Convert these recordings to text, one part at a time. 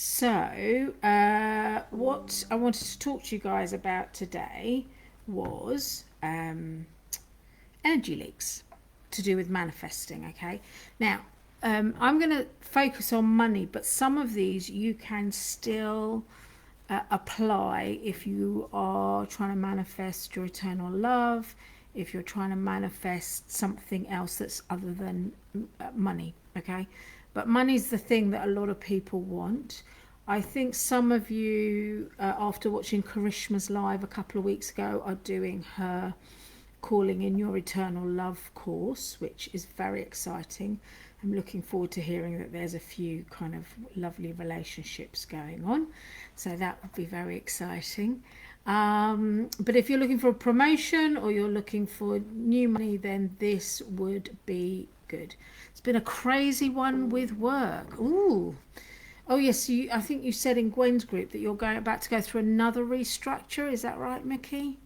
So, what I wanted to talk to you guys about today was energy leaks to do with manifesting. Okay, now I'm going to focus on money, but some of these you can still apply if you are trying to manifest your eternal love, if you're trying to manifest something else that's other than money. Okay, but money's the thing that a lot of people want. I think some of you, after watching Karishma's live a couple of weeks ago, are doing her Calling in Your Eternal Love course, which is very exciting. I'm looking forward to hearing that there's a few kind of lovely relationships going on. So that would be very exciting. But if you're looking for a promotion or you're looking for new money, then this would be good. It's been a crazy one with work. Ooh. Oh yes, I think you said in Gwen's group that you're about to go through another restructure. Is that right, Mickey?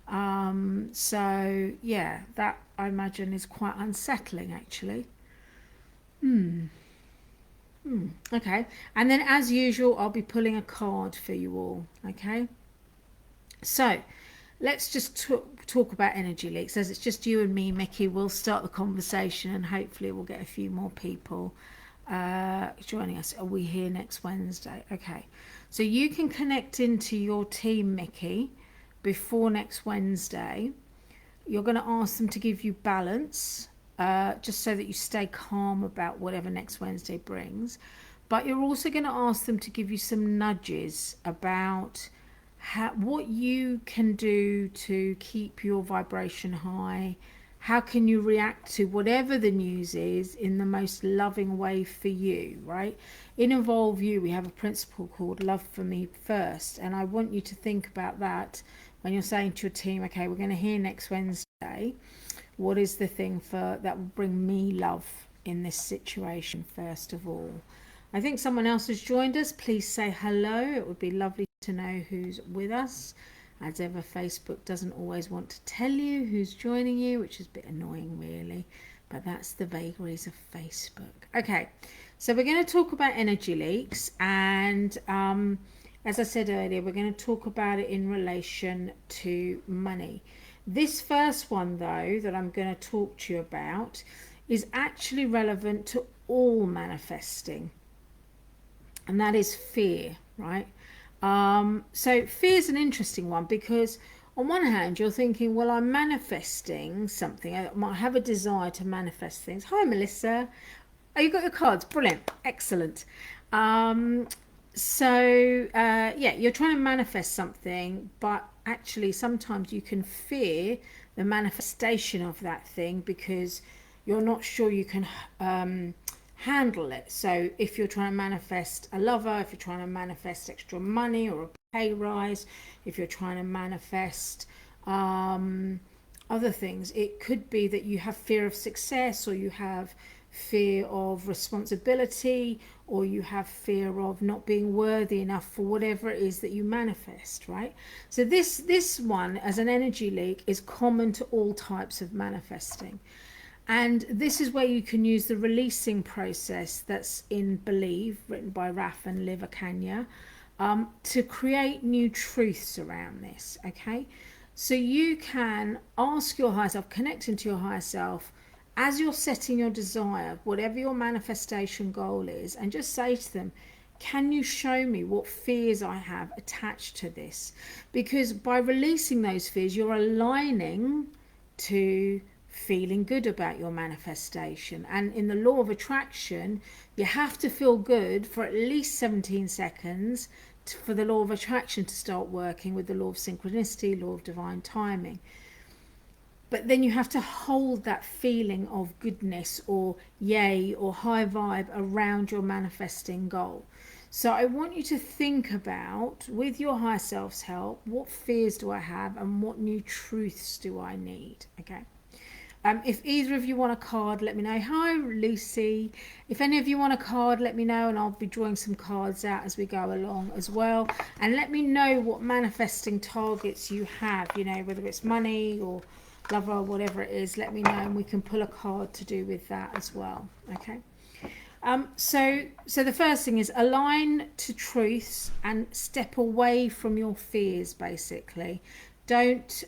So yeah, that I imagine is quite unsettling actually. Okay, and then as usual, I'll be pulling a card for you all. Okay, so let's just talk about energy leaks. As it's just you and me, Mickey, we'll start the conversation and hopefully we'll get a few more people joining us. Are we here next Wednesday? Okay, so you can connect into your team, Mickey, before next Wednesday. You're going to ask them to give you balance, just so that you stay calm about whatever next Wednesday brings. But you're also going to ask them to give you some nudges about what you can do to keep your vibration high. How can you react to whatever the news is in the most loving way for you, right? In Evolve You, we have a principle called Love for Me First. And I want you to think about that when you're saying to your team, okay, we're going to hear next Wednesday, what is the thing that will bring me love in this situation first of all. I think someone else has joined us. Please say hello. It would be lovely to know who's with us. As ever, Facebook doesn't always want to tell you who's joining you, which is a bit annoying really, but that's the vagaries of Facebook. Okay, so we're going to talk about energy leaks, and as I said earlier, we're going to talk about it in relation to money. This first one, though, that I'm going to talk to you about is actually relevant to all manifesting, and that is fear, right? So fear is an interesting one because on one hand you're thinking, well, I'm manifesting something. I might have a desire to manifest things. Hi, Melissa. Oh, you got your cards. Brilliant. Excellent. Yeah, you're trying to manifest something, but actually sometimes you can fear the manifestation of that thing because you're not sure you can handle it. So if you're trying to manifest a lover, if you're trying to manifest extra money or a pay rise, if you're trying to manifest other things, it could be that you have fear of success, or you have fear of responsibility, or you have fear of not being worthy enough for whatever it is that you manifest, right? So this one as an energy leak is common to all types of manifesting. And this is where you can use the releasing process that's in Believe, written by Raf and Liv Akanya, to create new truths around this, okay? So you can ask your higher self, connect into your higher self, as you're setting your desire, whatever your manifestation goal is, and just say to them, can you show me what fears I have attached to this? Because by releasing those fears, you're aligning to feeling good about your manifestation. And in the law of attraction, you have to feel good for at least 17 seconds for the law of attraction to start working with the law of synchronicity, law of divine timing. But then you have to hold that feeling of goodness or yay or high vibe around your manifesting goal. So I want you to think about, with your higher self's help, what fears do I have and what new truths do I need? Okay. If either of you want a card, let me know. Hi, Lucy. If any of you want a card, let me know, and I'll be drawing some cards out as we go along as well. And let me know what manifesting targets you have, you know, whether it's money or lover or whatever it is. Let me know, and we can pull a card to do with that as well. Okay. So the first thing is align to truths and step away from your fears. Basically, don't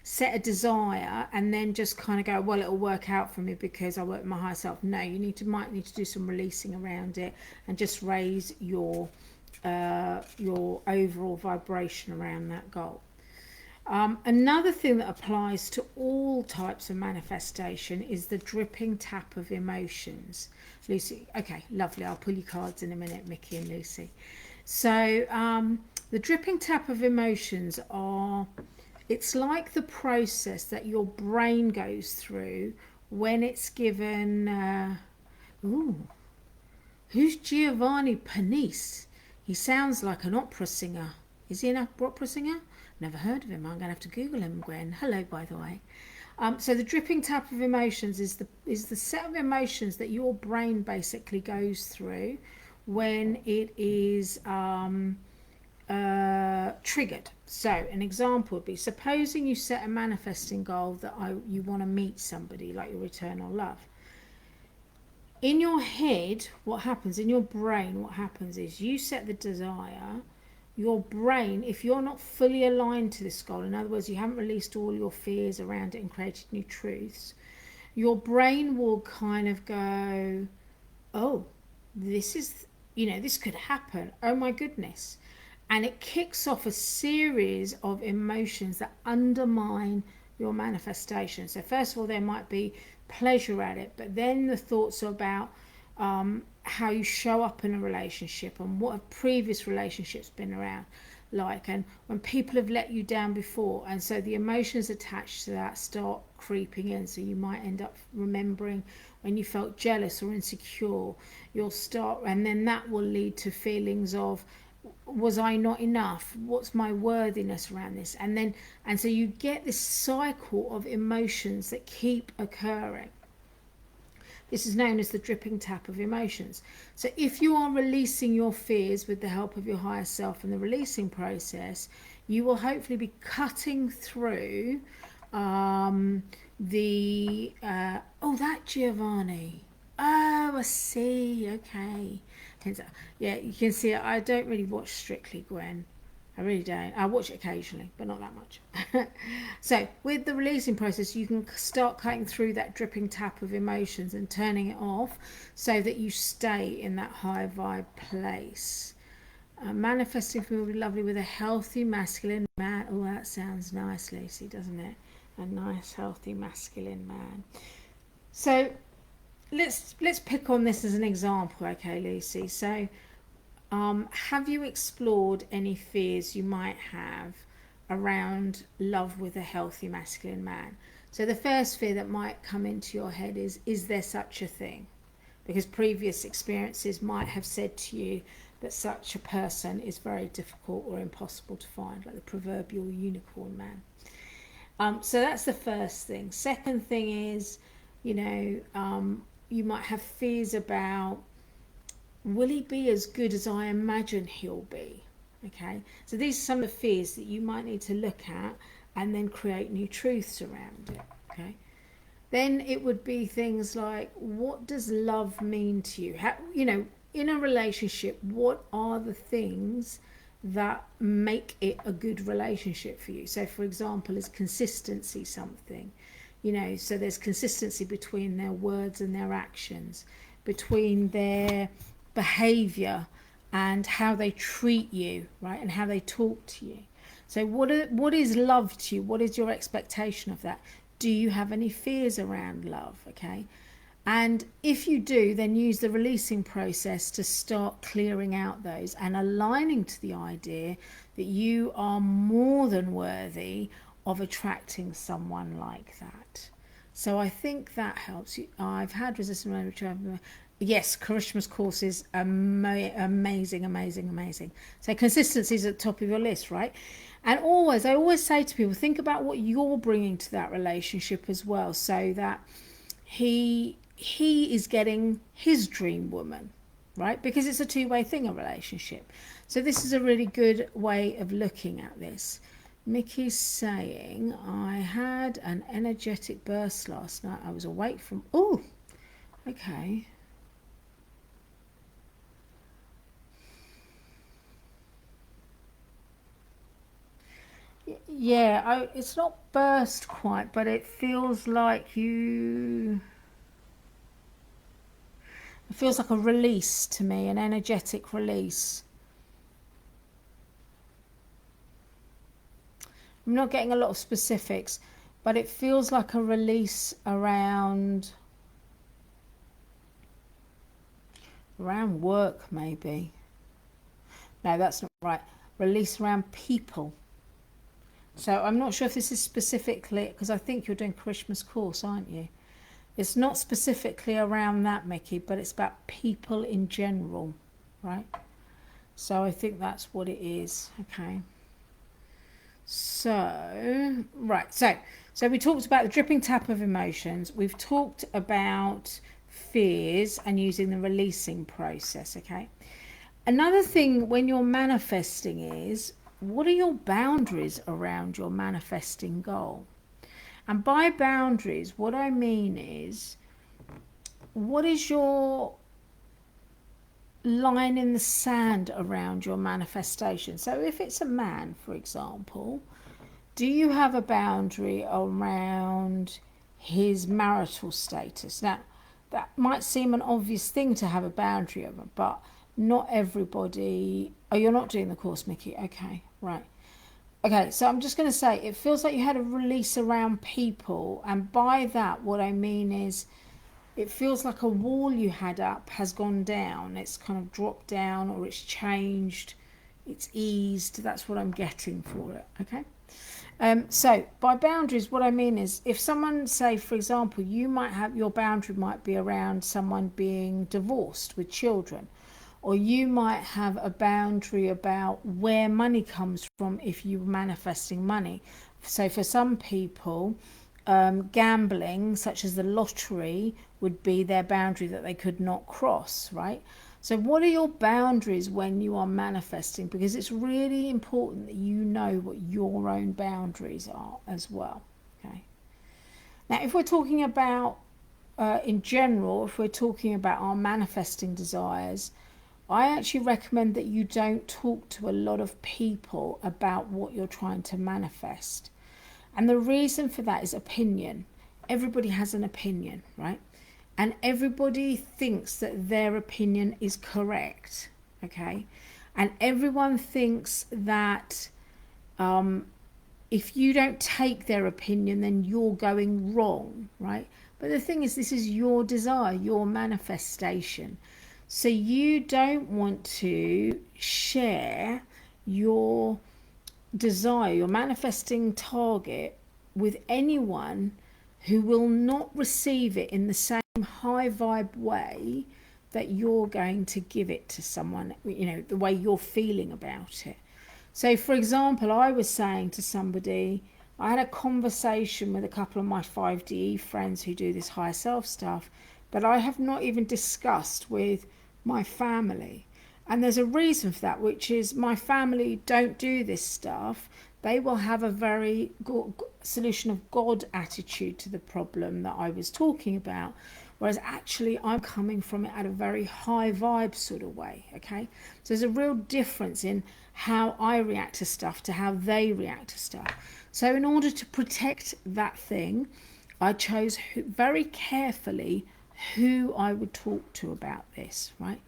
set a desire and then just kind of go, well, it'll work out for me because I work with my higher self. No, you might need to do some releasing around it and just raise your overall vibration around that goal. Another thing that applies to all types of manifestation is the dripping tap of emotions. Lucy, okay, lovely. I'll pull your cards in a minute, Mickey and Lucy. So the dripping tap of emotions it's like the process that your brain goes through when it's given, who's Giovanni Panisse? He sounds like an opera singer. Is he an opera singer? Never heard of him. I'm going to have to Google him, Gwen. Hello, by the way. So the dripping tap of emotions is the set of emotions that your brain basically goes through when it is triggered. So an example would be, supposing you set a manifesting goal that you want to meet somebody, like your eternal love. In your head, what happens, in your brain, what happens is you set the desire. Your brain, if you're not fully aligned to this goal, in other words, you haven't released all your fears around it and created new truths, your brain will kind of go, oh, this could happen. Oh my goodness. And it kicks off a series of emotions that undermine your manifestation. So first of all, there might be pleasure at it, but then the thoughts are about how you show up in a relationship and what have previous relationships been around like, and when people have let you down before, and so the emotions attached to that start creeping in. So you might end up remembering when you felt jealous or insecure. You'll start, and then that will lead to feelings of, was I not enough? What's my worthiness around this? And so you get this cycle of emotions that keep occurring. This is known as the dripping tap of emotions. So if you are releasing your fears with the help of your higher self in the releasing process, you will hopefully be cutting through that Giovanni. Oh, I see. Okay. Yeah, you can see I don't really watch Strictly, Gwen. I really don't. I watch it occasionally, but not that much. So with the releasing process, you can start cutting through that dripping tap of emotions and turning it off so that you stay in that high vibe place. Manifesting for me will be lovely with a healthy masculine man. Oh, that sounds nice, Lucy, doesn't it? A nice, healthy masculine man. So let's pick on this as an example, okay, Lucy? So have you explored any fears you might have around love with a healthy masculine man? So the first fear that might come into your head is there such a thing? Because previous experiences might have said to you that such a person is very difficult or impossible to find, like the proverbial unicorn man. So that's the first thing. Second thing is, you might have fears about, will he be as good as I imagine he'll be? Okay, so these are some of the fears that you might need to look at and then create new truths around it. Okay, then it would be things like, what does love mean to you? In a relationship, what are the things that make it a good relationship for you? So for example, is consistency something? So there's consistency between their words and their actions, between their behavior and how they treat you, right, and how they talk to you. So what is love to you? What is your expectation of that? Do you have any fears around love? Okay, and if you do, then use the releasing process to start clearing out those and aligning to the idea that you are more than worthy of attracting someone like that. So I think that helps you. I've had resistance. Yes, Karishma's course is amazing. So consistency is at the top of your list, right? And I always say to people, think about what you're bringing to that relationship as well, so that he is getting his dream woman, right? Because it's a two-way thing, a relationship. So this is a really good way of looking at this. Mickey's saying, I had an energetic burst last night. I was awake from... Oh, okay. Yeah, it's not burst quite, but it feels like it feels like a release to me, an energetic release. I'm not getting a lot of specifics, but it feels like a release around work, maybe. No, that's not right. Release around people. So I'm not sure if this is specifically, because I think you're doing Christmas course, aren't you? It's not specifically around that, Mickey, but it's about people in general, right? So I think that's what it is. Okay. So, right. So we talked about the dripping tap of emotions. We've talked about fears and using the releasing process. Okay. Another thing when you're manifesting is, what are your boundaries around your manifesting goal? And by boundaries, what I mean is, what is your line in the sand around your manifestation? So if it's a man, for example, do you have a boundary around his marital status? Now, that might seem an obvious thing to have a boundary over, but not everybody. Oh, you're not doing the course, Mickey. Okay, right. Okay, so I'm just going to say, it feels like you had a release around people, and by that, what I mean is, it feels like a wall you had up has gone down. It's kind of dropped down, or it's changed, it's eased. That's what I'm getting for it. Okay. So by boundaries, what I mean is, if someone, say for example, you might have, your boundary might be around someone being divorced with children, or you might have a boundary about where money comes from if you're manifesting money. So for some people, gambling, such as the lottery, would be their boundary that they could not cross, right? So what are your boundaries when you are manifesting? Because it's really important that you know what your own boundaries are as well. Okay. Now, if we're talking about, in general, if we're talking about our manifesting desires, I actually recommend that you don't talk to a lot of people about what you're trying to manifest. And the reason for that is opinion. Everybody has an opinion, right? And everybody thinks that their opinion is correct, okay? And everyone thinks that if you don't take their opinion, then you're going wrong, right? But the thing is, this is your desire, your manifestation. So you don't want to share your desire, your manifesting target, with anyone who will not receive it in the same high vibe way that you're going to give it to someone, you know, the way you're feeling about it. So for example, I was saying to somebody, I had a conversation with a couple of my 5DE friends who do this higher self stuff, but I have not even discussed with my family. And there's a reason for that, which is my family don't do this stuff. They will have a very solution of God attitude to the problem that I was talking about. Whereas actually I'm coming from it at a very high vibe sort of way, okay? So there's a real difference in how I react to stuff to how they react to stuff. So in order to protect that thing, I chose very carefully who I would talk to about this, right?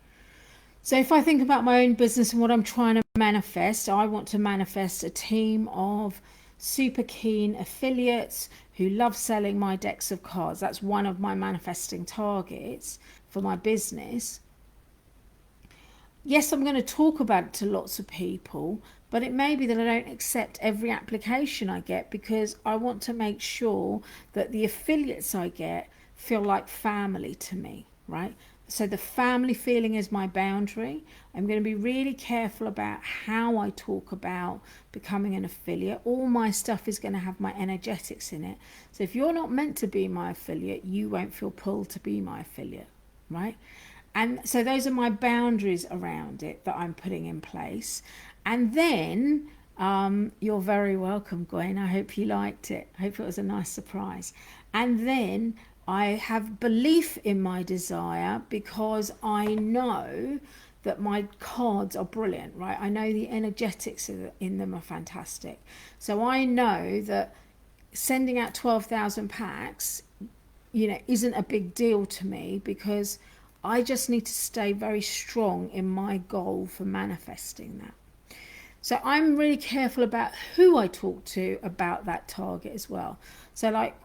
So if I think about my own business and what I'm trying to manifest, I want to manifest a team of super keen affiliates who love selling my decks of cards. That's one of my manifesting targets for my business. Yes, I'm going to talk about it to lots of people, but it may be that I don't accept every application I get, because I want to make sure that the affiliates I get feel like family to me, right? So the family feeling is my boundary. I'm going to be really careful about how I talk about becoming an affiliate. All my stuff is going to have my energetics in it. So if you're not meant to be my affiliate, you won't feel pulled to be my affiliate, right? And so those are my boundaries around it that I'm putting in place. And then you're very welcome, Gwen. I hope you liked it. I hope it was a nice surprise. And then I have belief in my desire, because I know that my cards are brilliant, right? I know the energetics in them are fantastic. So I know that sending out 12,000 packs, isn't a big deal to me, because I just need to stay very strong in my goal for manifesting that. So I'm really careful about who I talk to about that target as well. So, like,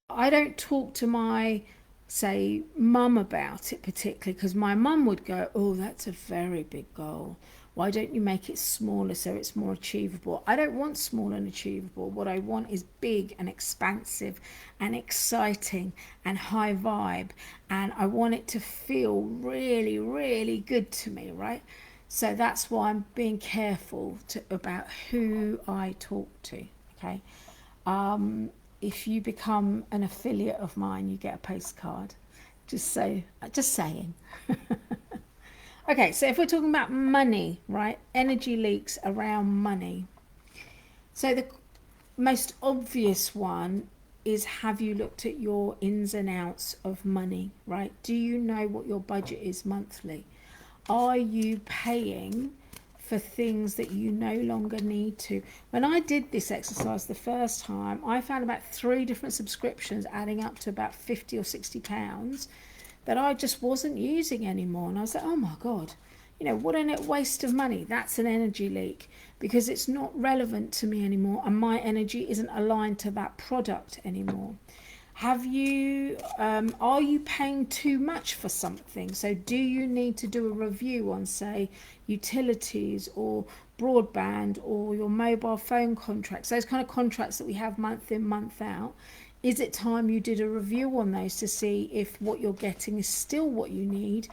I don't talk to my, say, mum about it particularly, because my mum would go, oh, that's a very big goal. Why don't you make it smaller so it's more achievable? I don't want small and achievable. What I want is big and expansive and exciting and high vibe. And I want it to feel really, really good to me, right? So that's why I'm being careful about who I talk to, okay? If you become an affiliate of mine, you get a postcard. Just saying. Okay, so if we're talking about money, right? Energy leaks around money. So the most obvious one is, have you looked at your ins and outs of money, right? Do you know what your budget is monthly? Are you paying for things that you no longer need to? When I did this exercise the first time, I found about 3 different subscriptions adding up to about 50 or 60 pounds that I just wasn't using anymore. And I was like, oh my God, what a waste of money. That's an energy leak, because it's not relevant to me anymore, and my energy isn't aligned to that product anymore. Are you paying too much for something? So do you need to do a review on, say, utilities or broadband or your mobile phone contracts, those kind of contracts that we have month in, month out? Is it time you did a review on those to see if what you're getting is still what you need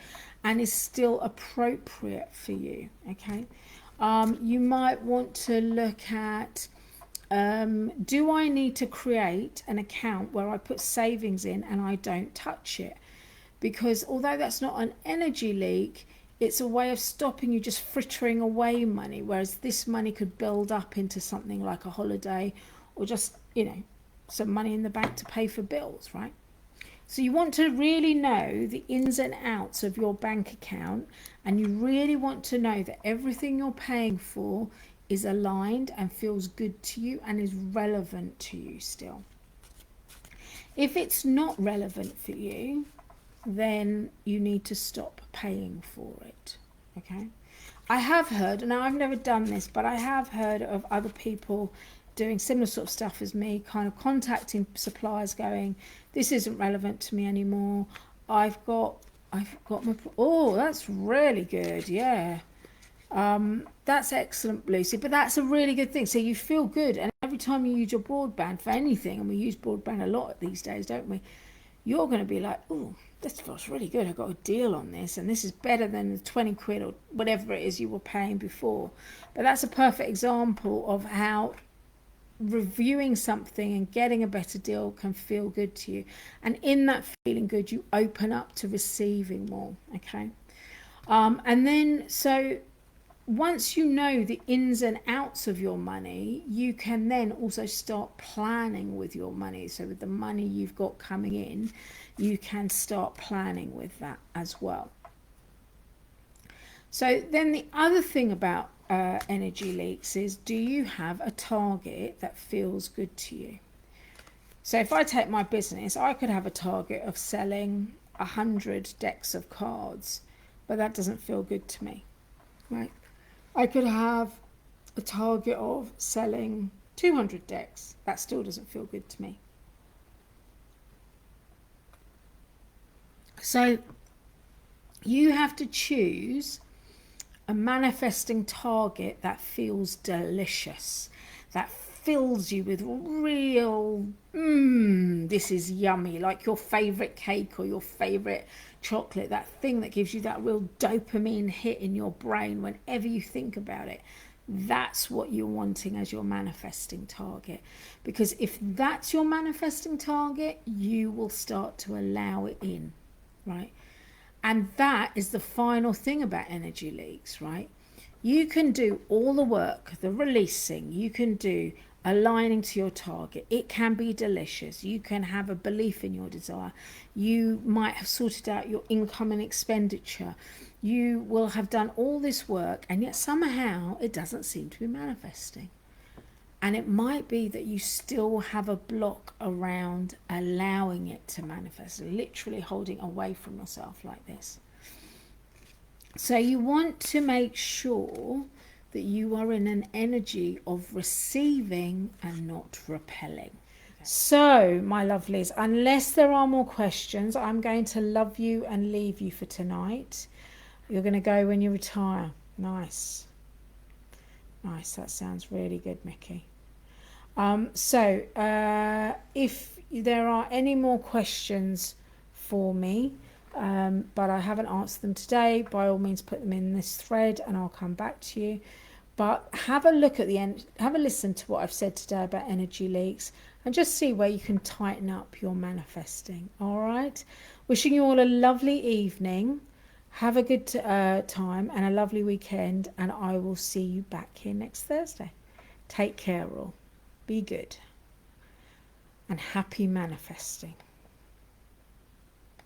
and is still appropriate for you? Okay. You might want to look at, do I need to create an account where I put savings in and I don't touch it? Because although that's not an energy leak, it's a way of stopping you just frittering away money, whereas this money could build up into something like a holiday, or just, some money in the bank to pay for bills, right? So you want to really know the ins and outs of your bank account, and you really want to know that everything you're paying for is aligned and feels good to you and is relevant to you still. If it's not relevant for you, then you need to stop paying for it, okay? I have heard, now I've never done this, but I have heard of other people doing similar sort of stuff as me, kind of contacting suppliers going, this isn't relevant to me anymore. I've got my, oh, that's really good, yeah. That's excellent, Lucy, but that's a really good thing. So you feel good, and every time you use your broadband for anything, and we use broadband a lot these days, don't we? You're going to be like, oh, this feels really good. I got a deal on this, and this is better than the 20 quid or whatever it is you were paying before. But that's a perfect example of how reviewing something and getting a better deal can feel good to you. And in that feeling good, you open up to receiving more, okay? And then, so once you know the ins and outs of your money, you can then also start planning with your money. So with the money you've got coming in, you can start planning with that as well. So then the other thing about energy leaks is, do you have a target that feels good to you? So if I take my business, I could have a target of selling 100 decks of cards, but that doesn't feel good to me, right? I could have a target of selling 200 decks. That still doesn't feel good to me. So you have to choose a manifesting target that feels delicious, that fills you with real, this is yummy, like your favorite cake or your favorite chocolate, that thing that gives you that real dopamine hit in your brain whenever you think about it. That's what you're wanting as your manifesting target, because if that's your manifesting target, you will start to allow it in, right? And that is the final thing about energy leaks, right? You can do all the work, the releasing, you can do aligning to your target. It can be delicious. You can have a belief in your desire. You might have sorted out your income and expenditure. you will have done all this work and yet somehow it doesn't seem to be manifesting. And it might be that you still have a block around allowing it to manifest, literally holding away from yourself like this. So you want to make sure that you are in an energy of receiving and not repelling. So, my lovelies, unless there are more questions, I'm going to love you and leave you for tonight. You're going to go when you retire. Nice. Nice, that sounds really good, Mickey. If there are any more questions for me, but I haven't answered them today, by all means put them in this thread and I'll come back to you. But have a look at have a listen to what I've said today about energy leaks and just see where you can tighten up your manifesting. All right. Wishing you all a lovely evening. Have a good time and a lovely weekend, and I will see you back here next Thursday. Take care all. Be good. And happy manifesting.